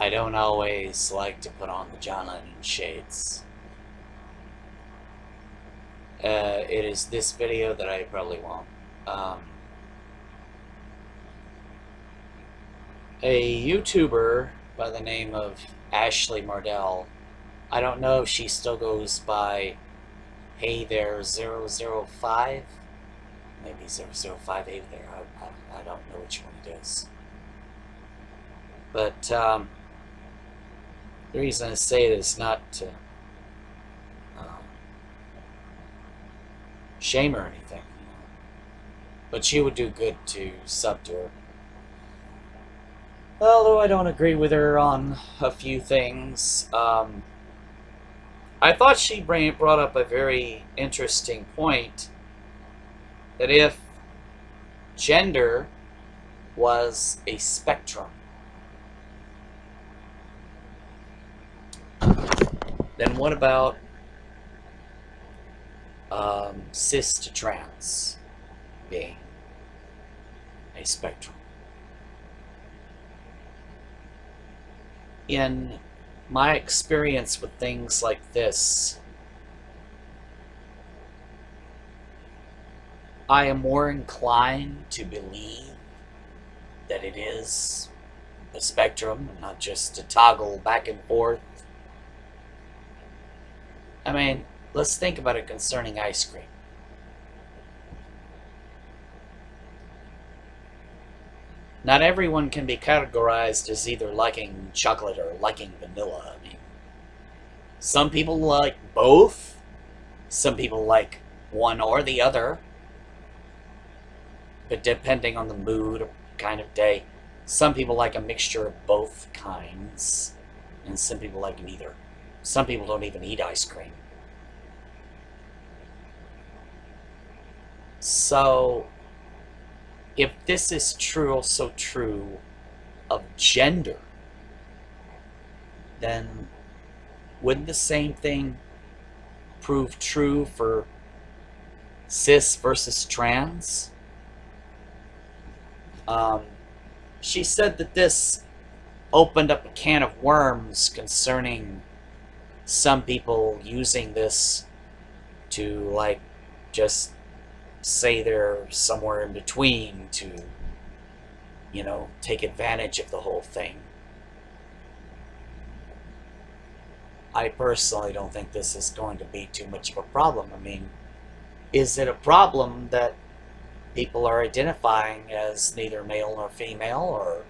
I don't always like to put on the John Lennon shades. It is this video that I probably won't. A YouTuber by the name of Ashley Mardell, I don't know if she still goes by Hey There 005, maybe 005 Hey There, I don't know which one it is. But the reason I say it is not to shame her or anything, but she would do good to sub to her. Although I don't agree with her on a few things. I thought she brought up a very interesting point, that if gender was a spectrum, then what about cis to trans being a spectrum? In my experience with things like this, I am more inclined to believe that it is a spectrum and not just a toggle back and forth. I mean, let's think about it concerning ice cream. Not everyone can be categorized as either liking chocolate or liking vanilla. I mean, some people like both. Some people like one or the other. But depending on the mood or kind of day, some people like a mixture of both kinds. And some people like neither. Some people don't even eat ice cream. So, if this is true, also true of gender, then wouldn't the same thing prove true for cis versus trans? She said that this opened up a can of worms concerning some people using this to, like, just say they're somewhere in between to, you know, take advantage of the whole thing. I personally don't think this is going to be too much of a problem. I mean, is it a problem that people are identifying as neither male nor female, or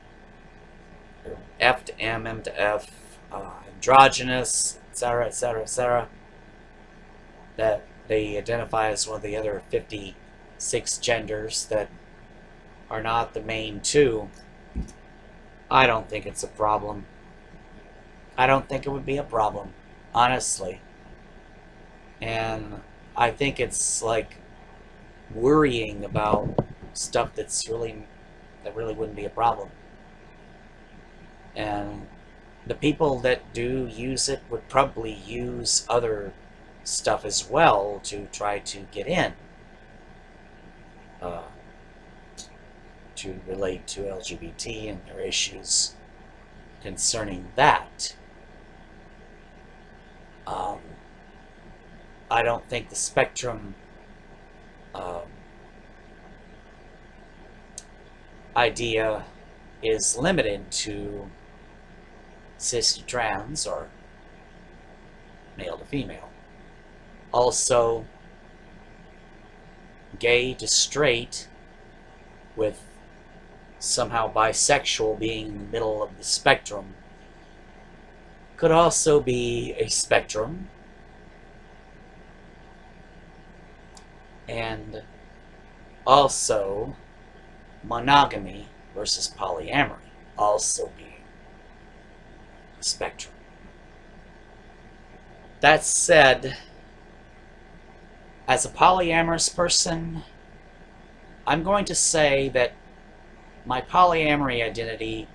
F to M, M to F, androgynous, etc., etc., etc., that they identify as one of the other 56 genders that are not the main two? I don't think it's a problem. I don't think it would be a problem, honestly. And I think it's like worrying about stuff that really wouldn't be a problem. And the people that do use it would probably use other stuff as well to try to get in, to relate to LGBT and their issues concerning that. I don't think the spectrum idea is limited to cis to trans or male to female. Also, gay to straight, with somehow bisexual being in the middle of the spectrum, could also be a spectrum. And also monogamy versus polyamory also being a spectrum. That said, as a polyamorous person, I'm going to say that my polyamory identity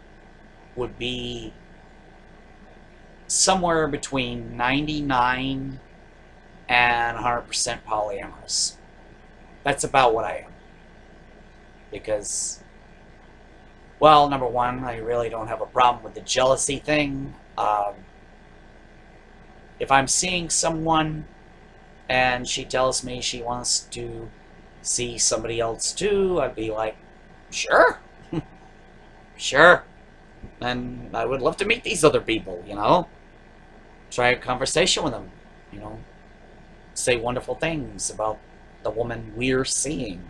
would be somewhere between 99 and 100% polyamorous. That's about what I am. Because Well, number one, I really don't have a problem with the jealousy thing. If I'm seeing someone and she tells me she wants to see somebody else too, I'd be like, sure, sure. And I would love to meet these other people, you know? Try a conversation with them, you know? Say wonderful things about the woman we're seeing.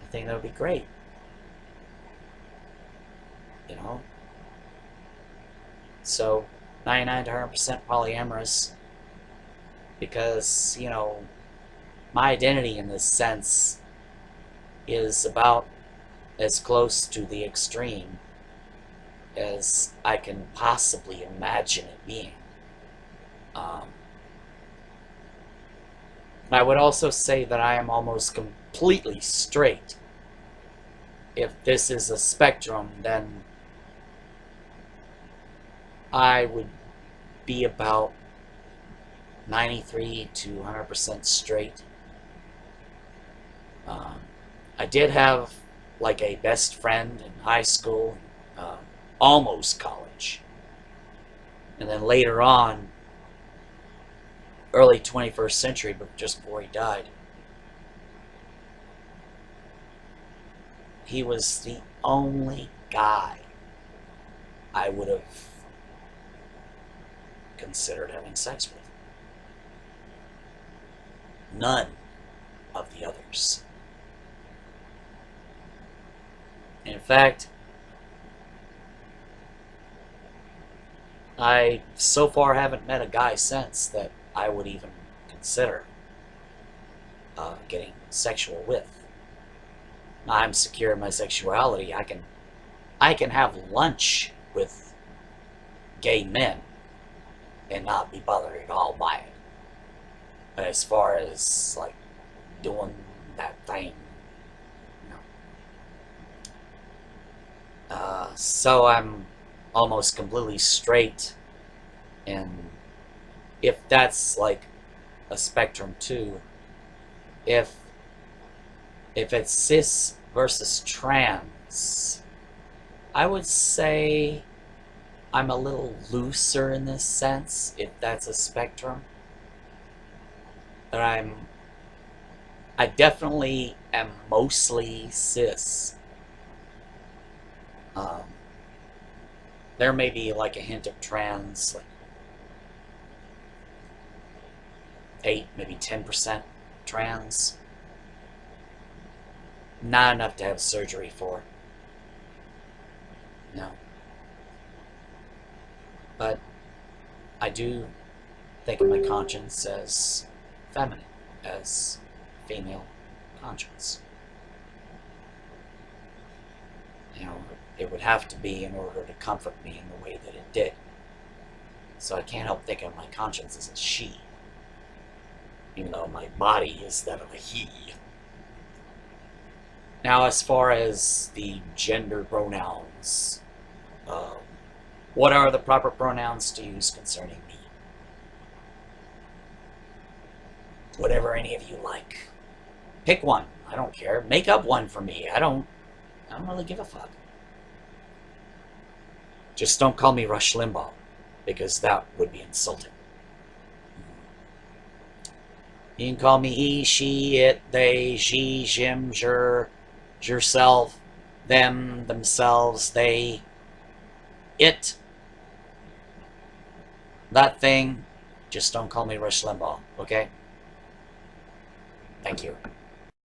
I think that would be great. You know? So, 99 to 100% polyamorous. Because, you know, my identity in this sense is about as close to the extreme as I can possibly imagine it being. I would also say that I am almost completely straight. If this is a spectrum, then I would be about 93 to 100% straight. I did have like a best friend in high school, almost college. And then later on, early 21st century, but just before he died, he was the only guy I would have considered having sex with. None of the others. In fact, I so far haven't met a guy since that I would even consider getting sexual with. I'm secure in my sexuality. I can have lunch with gay men and not be bothered at all by it. But as far as like doing that thing, no. So I'm almost completely straight, and if that's like a spectrum too, if it's cis versus trans, I would say I'm a little looser in this sense, if that's a spectrum. But I definitely am mostly cis. There may be like a hint of trans, like 8, maybe 10% trans. Not enough to have surgery for. No. But I do think of my conscience as feminine, as female conscience. You know, it would have to be in order to comfort me in the way that it did. So I can't help thinking of my conscience as a she, even though my body is that of a he. Now, as far as the gender pronouns, what are the proper pronouns to use concerning me? Whatever any of you like. Pick one. I don't care. Make up one for me. I don't really give a fuck. Just don't call me Rush Limbaugh, because that would be insulting. You can call me he, she, it, they, she, him, her, yourself, them, themselves, they, it, that thing. Just don't call me Rush Limbaugh, okay? Thank you.